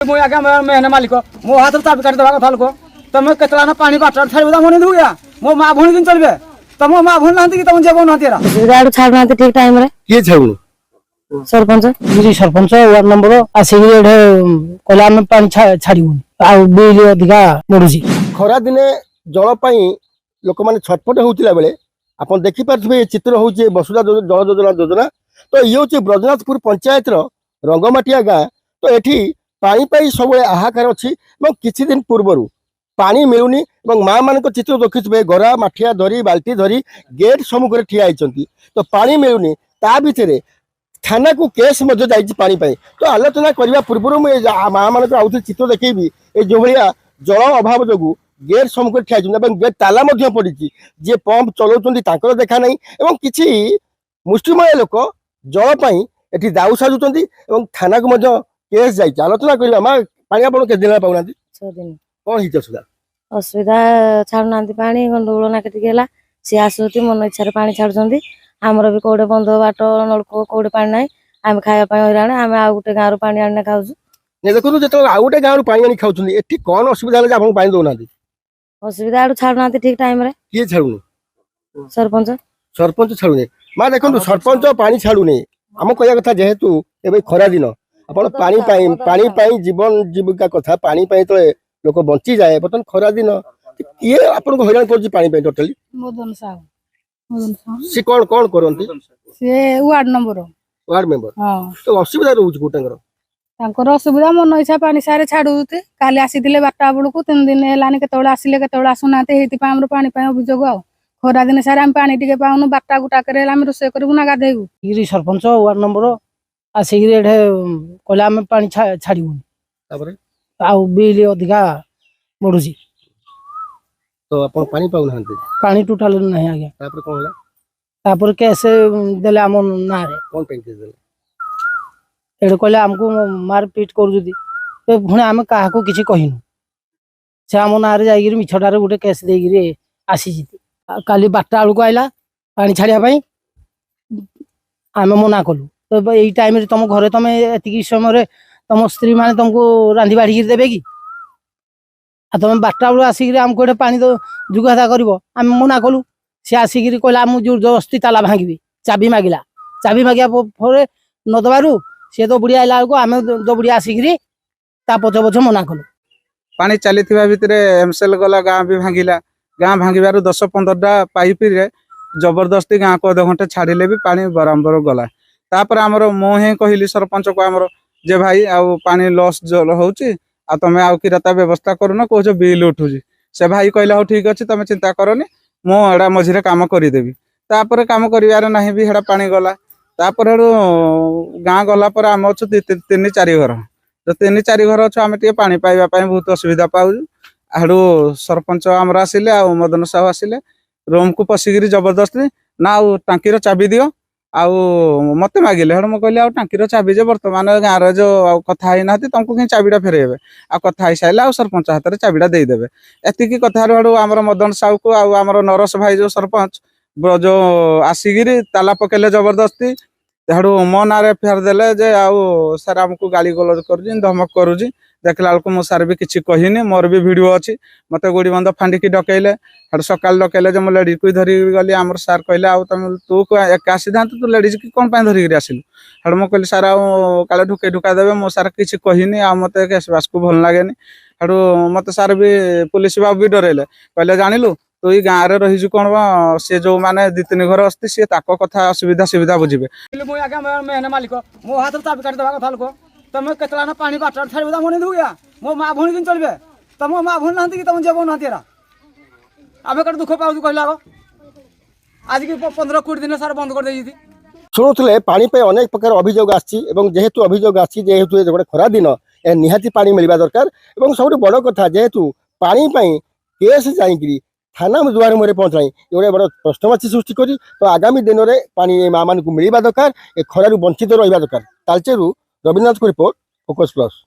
मुझे आगे मैं मालिक मो हाथ चाबी काट देवा कथा लोक तुम केतला पानी बाटर छाड़ मन दूया मो माँ भूणी दिन चलबे तुम माँ भूणी ना कि तुम जेब ना सुविधा छाड़ ना ठीक टाइम रे किए छाड़ू सरपंच सरपंच वार्ड नंबर आसिक कहला आम पानी छाड़ू आ बिल अधिका बढ़ुची खरा दिने जल लोक मैंने छटपट होता बेले आप देखिपे चित्र हूँ वसुधा जल योजना तो ये हूँ ब्रजनाथपुर पंचायत रंगमाटिया गाँ तो ये पाई सब हाहाकार अच्छी किसी दिन पूर्वर पानी मिलूनी माँ मान चित्र देखिए गरा माठिया धरी बाल्टी धरी गेट सम्मुख ठिया होती तो पानी मिलूनी ता भितर थाना को केस पानी तो आलोचना करने पूर्व माँ मान आउ चित्र देखी जो भाया जल अभाव जो गेट सम्मुख ठिया गेट ताला पड़ी जी पंप चलाऊँ देखा ना कि मुष्टिमय लोक जलपाई ये दाऊ साजुंट थाना को केस जाइए आलोचना करवा माँ पानी आप दिन पाऊना 6 दिन कौन असुविधा असुविधा छाड़ना पानी गंडगोल ना के सी आसुति मन इच्छा पानी छाड़ुंट आमर भी कौटे बंध बाट नलकूप कौटे पानी ना आम खायापी हईराण आम आ गोटे गाँव पानी आने खाऊ देखो जो आउ गोटे गाँव पानी आनी खाऊँ ये कौन असुविधा है पानी दौना असुविधा छाड़ना ठीक टाइम रे किए छाड़ू सरपंच सरपंच छाड़ूनी माँ देखो सरपंच पानी छाड़ूनी आम कह कथा जेहेतु ए खरा दिन आप पानी जीवन जीविका कथा पानी तो लोक बंची जाए बर्तमान खरा दिन किए आपको हैरान कर टोटाली मदन साहू सी कौन कौन करती वार्ड नंबर वार्ड मेंबर तो असुविधा रोच असुविधा मन इच्छा पानी सारे छाड़ुते काली आसी 12टा बेलू 3 दिन है केत आसिले केत आसुना पानी अभियोग आ खरा दिन सारे आम पानी टे पाऊनु 12टा गुटाक रोसे करू ना गाधेबू सरपंच वार्ड नंबर आसिक कहला आम पानी छाड़ू आ बिल अधिका बढ़ुची तो आप पानी पाऊना पानी टोटाल नहीं आज्ञा कौन तापर केस देले आम ना कौन केस देले एडे कहले आमको मारपीट कर पुणी आम क्या किसी कहनु से आम ना जाइए मिछटार गोटे केस देकर आसी काली 12टा बेलू आईला पानी छाड़ापी आम मना कलु तो यही टाइम तुम घरे तुम एति समय तुम स्त्री मैंने तुमको रांधि बाढ़ी देवे कि तुम 12टा बेलू आसिक आमको गोटे पानी जुगाधा कर मना कलु सी आसिक कहला आम जोर जबरदस्ती ताला भांगी चाबी मागिला चाबी मागिया फल न दबारू सी तो बुढ़ी आइला बेलू आम दो बुढ़ी आसिक पछ पछ मना कलु पानी चली भितर एमसेल गला गाँ भी भांगिला गाँ भांगार 10-15टा पाइप जबरदस्ती गाँ को अध घंटे छाड़िले भी पानी बराबर गला तापर आमर मुझे कहली सरपंच को आमर जे भाई आउ पानी लॉस जल होची आ तमे आउ किराता व्यवस्था करूना कहो बिल उठुची से भाई कहला हो ठीक अच्छे तुम चिंता करनी मो एडा मझे कम करदेवी तापर कम कर ना भी हेड़ा पानी गला तापर गाँ गला पर आम अच्छु 3-4 घर तो 3-4 घर अच्छु आम टे पानी पाइबा बहुत असुविधा पाऊ आड़ू सरपंच आमर आसिले आ मदन साहू आसिले रूम को पशिकी जबरदस्ती ना आउ टांकीर चाबी दियो आउ मत मागिले हेड़ मुझे कहली टांकीर चाबी जे बर्तमान गाँव जो कथा ही ना तुमको कहीं चाबीटा फेरेबे आ कथा ही सारे आ सरपंच हाथ में चाबीटा देदेवे एतिकी कथार आमर मदन साहू को आमर नरस भाई जो सरपंच जो आसिक ताला पकेले जबरदस्ती हेड़ू मो ना एफआईआर देले जे आउ सार आमको गाली गलौज कर धमक करुँच देखला बेलू मो सार भी किसी कहनी मोर भी भिड अच्छी मत गोड़ी बंद फांडिकी डकैले हेड़ सकाल डकैले जो लेडीज को धरी गली आम सार कहले आ तुम तू एका आसीथा तू लेडीज की कौन धरिक आसिलु हेड़ मुझे कहली सार आए ढुके ढुका देवे मो सार किसी कहनी आ मत केसबास को भल लगे हेड़ू मत सार भी पुलिस बाबू भी डरेले कहले जानिलु तु ई गाँव में रही कौन सी जो मैंने 2-3 घर अस्ति सी कथा असुविधा सुविधा बुझे मुझे आगे मालिक मो हाथ चाबी काट देवा कथा लोक तुम केतला पानी बाटर छाड़ मन दूया मो माँ भूणी दिन चलबे तुम माँ भूणी ना कि तुम जेब ना आम कट दुख पाऊ कहला आज की 15-20 दिन सार बंद कर शुणुले पानी अनेक प्रकार अभियोग आहेतु अभियोग आहेतु गोटे खरा दिन निहाती पानी मिलवा दरकार सब बड़ कथा जेहेतु पानी केस जाकि थाना दुआर मुहर पहुँचाई ये बड़ा प्रश्नवाची सृष्टि करी तो आगामी दिन में पानी माँ मान मिलवा दरकार ए खरारू वंचित रहा दरकार तालचेरू रवीन्द्रनाथ को रिपोर्ट फोकस प्लस।